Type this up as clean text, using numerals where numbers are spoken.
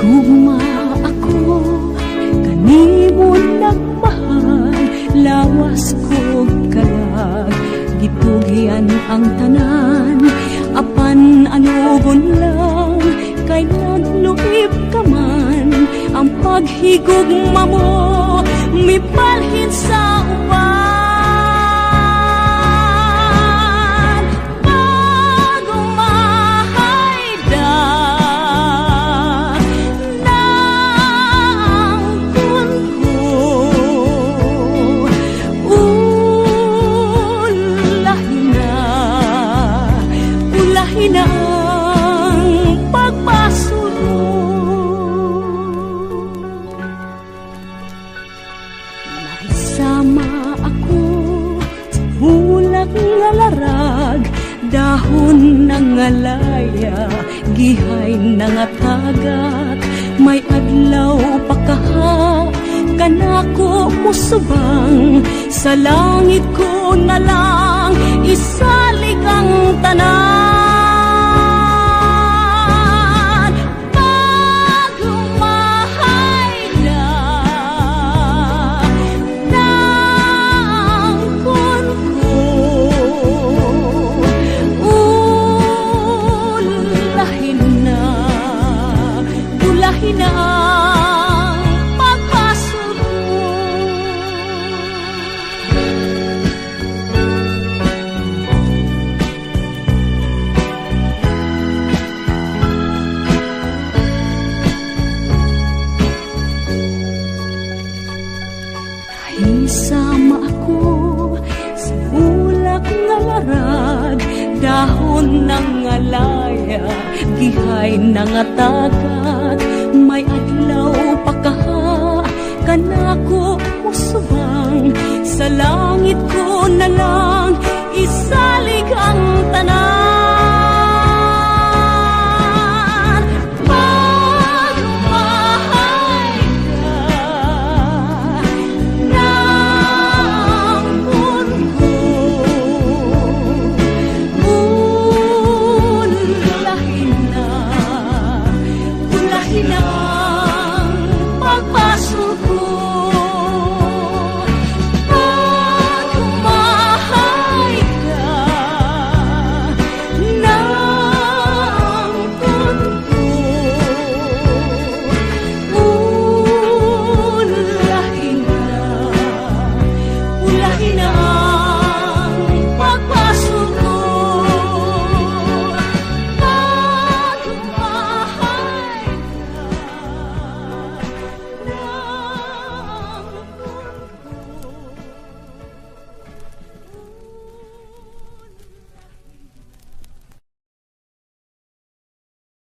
Higugma ako, kanimo nagmahal, lawas ko kalag, gitugian ang tanan, apan anugon lang, kay nagluib ka man, ang paghigugma mo, mipalhin sa uban. Dahon ng alaya, gihay ng atagak, may adlaw pakaha, kanako musubang, sa langit ko na lang, isalig ang tanan. Isama ako sa ulak nga larag, dahon ng alaya, gihay ng atagat, may adlaw pakaha, kanako musubang, sa langit ko na lang.